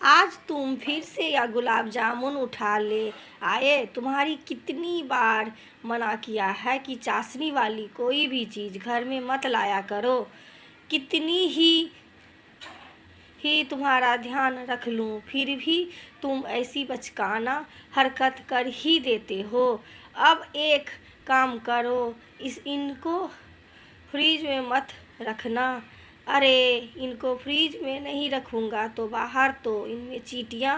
आज तुम फिर से यह गुलाब जामुन उठा ले आए। तुम्हारी कितनी बार मना किया है कि चाशनी वाली कोई भी चीज़ घर में मत लाया करो। कितनी ही तुम्हारा ध्यान रख लूँ, फिर भी तुम ऐसी बचकाना हरकत कर ही देते हो। अब एक काम करो, इनको फ्रिज में मत रखना। अरे, इनको फ्रिज में नहीं रखूँगा तो बाहर तो इनमें चींटियाँ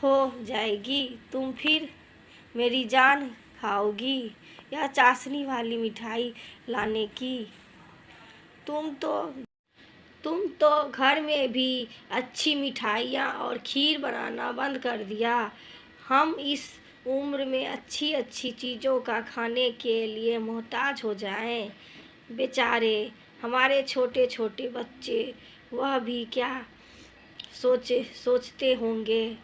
हो जाएगी। तुम फिर मेरी जान खाओगी। यह चाशनी वाली मिठाई लाने की तुम तो घर में भी अच्छी मिठाइयाँ और खीर बनाना बंद कर दिया। हम इस उम्र में अच्छी अच्छी चीज़ों का खाने के लिए मोहताज हो जाएं। बेचारे हमारे छोटे छोटे बच्चे, वह भी क्या सोचते होंगे।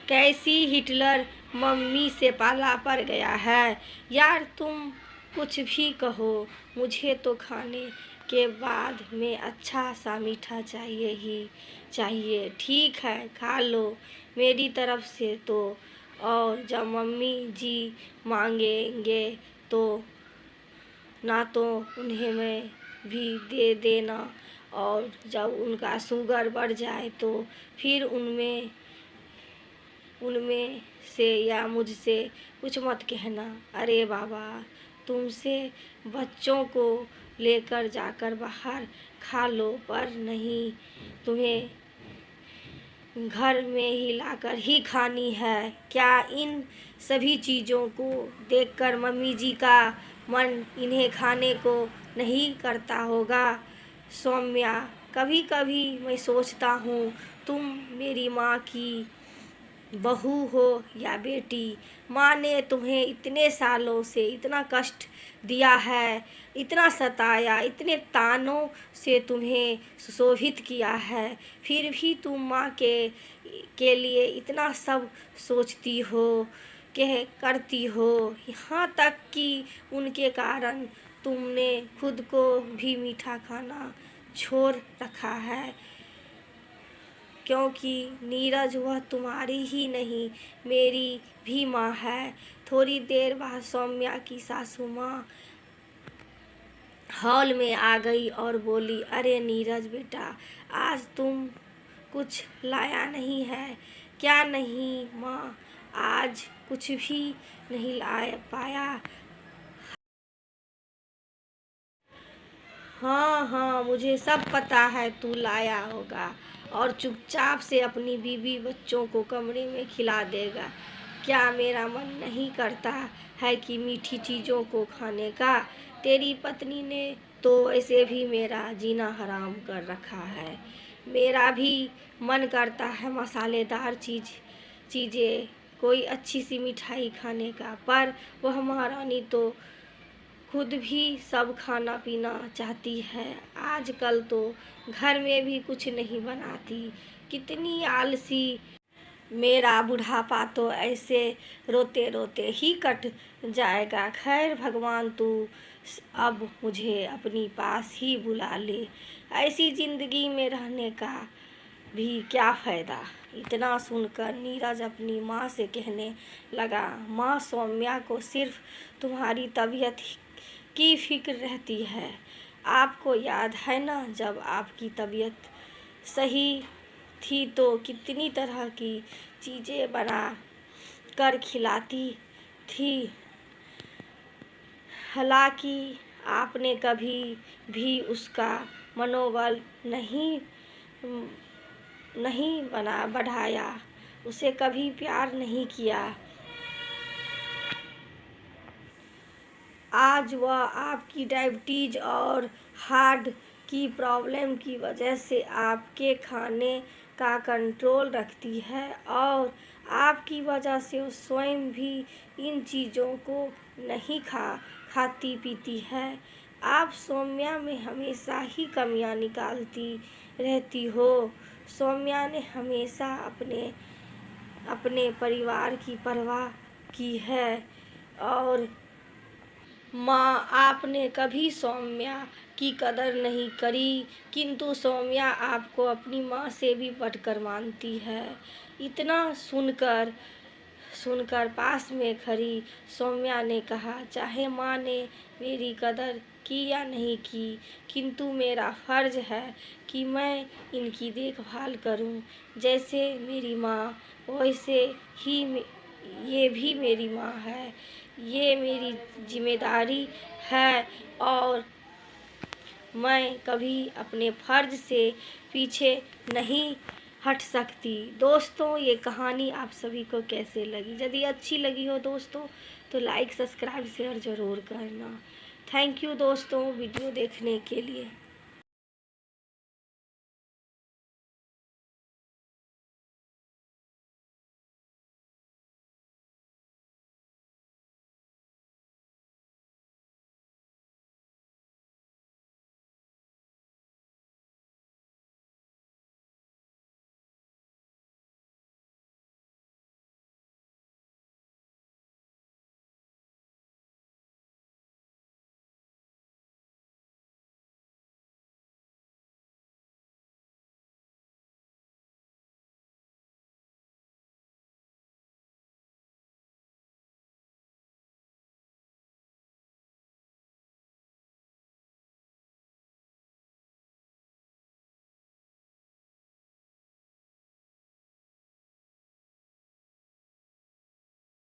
कैसी हिटलर मम्मी से पाला पड़ गया है। यार, तुम कुछ भी कहो, मुझे तो खाने के बाद में अच्छा सा मीठा चाहिए ही चाहिए। ठीक है, खा लो मेरी तरफ से तो। और जब मम्मी जी मांगेंगे तो ना तो उन्हें मैं भी दे देना, और जब उनका शुगर बढ़ जाए तो फिर उनमें से या मुझसे कुछ मत कहना। अरे बाबा, तुमसे बच्चों को लेकर जाकर बाहर खा लो, पर नहीं, तुम्हें घर में ही लाकर ही खानी है। क्या इन सभी चीज़ों को देखकर मम्मी जी का मन इन्हें खाने को नहीं करता होगा। सौम्या, कभी कभी मैं सोचता हूँ, तुम मेरी माँ की बहू हो या बेटी, माँ ने तुम्हें इतने सालों से इतना कष्ट दिया है, इतना सताया, इतने तानों से तुम्हें सुशोभित किया है, फिर भी तुम माँ के लिए इतना सब सोचती हो, करती हो। यहाँ तक कि उनके कारण तुमने खुद को भी मीठा खाना छोड़ रखा है, क्योंकि नीरज वह तुम्हारी ही नहीं, मेरी भी माँ है। थोड़ी देर बाद सौम्या की सासू माँ हॉल में आ गई और बोली, अरे नीरज बेटा, आज तुम कुछ लाया नहीं है क्या? नहीं माँ, आज कुछ भी नहीं ला पाया। हाँ हाँ, मुझे सब पता है, तू लाया होगा और चुपचाप से अपनी बीवी बच्चों को कमरे में खिला देगा। क्या मेरा मन नहीं करता है कि मीठी चीज़ों को खाने का? तेरी पत्नी ने तो ऐसे भी मेरा जीना हराम कर रखा है। मेरा भी मन करता है मसालेदार चीज़ें, कोई अच्छी सी मिठाई खाने का, पर वह महारानी तो खुद भी सब खाना पीना चाहती है। आजकल तो घर में भी कुछ नहीं बनाती, कितनी आलसी। मेरा बुढ़ापा तो ऐसे रोते रोते ही कट जाएगा। खैर भगवान, तू अब मुझे अपनी पास ही बुला ले। ऐसी जिंदगी में रहने का भी क्या फ़ायदा। इतना सुनकर नीरज अपनी माँ से कहने लगा, माँ, सौम्या को सिर्फ तुम्हारी तबीयत की फिक्र रहती है। आपको याद है ना, जब आपकी तबीयत सही थी तो कितनी तरह की चीज़ें बना कर खिलाती थी। हालांकि आपने कभी भी उसका मनोबल नहीं बढ़ाया, उसे कभी प्यार नहीं किया। आज वह आपकी डायबिटीज़ और हार्ट की प्रॉब्लम की वजह से आपके खाने का कंट्रोल रखती है, और आपकी वजह से वो स्वयं भी इन चीज़ों को नहीं खाती पीती है। आप सौम्या में हमेशा ही कमियां निकालती रहती हो। सौम्या ने हमेशा अपने परिवार की परवाह की है, और माँ, आपने कभी सौम्या की कदर नहीं करी, किंतु सौम्या आपको अपनी माँ से भी बढ़कर मानती है। इतना सुनकर सुनकर पास में खड़ी सौम्या ने कहा, चाहे माँ ने मेरी कदर की या नहीं की, किंतु मेरा फर्ज है कि मैं इनकी देखभाल करूं। जैसे मेरी माँ वैसे ही ये भी मेरी माँ है। ये मेरी जिम्मेदारी है और मैं कभी अपने फर्ज से पीछे नहीं हट सकती। दोस्तों, ये कहानी आप सभी को कैसे लगी? यदि अच्छी लगी हो दोस्तों तो लाइक, सब्सक्राइब, शेयर ज़रूर करना। थैंक यू दोस्तों वीडियो देखने के लिए।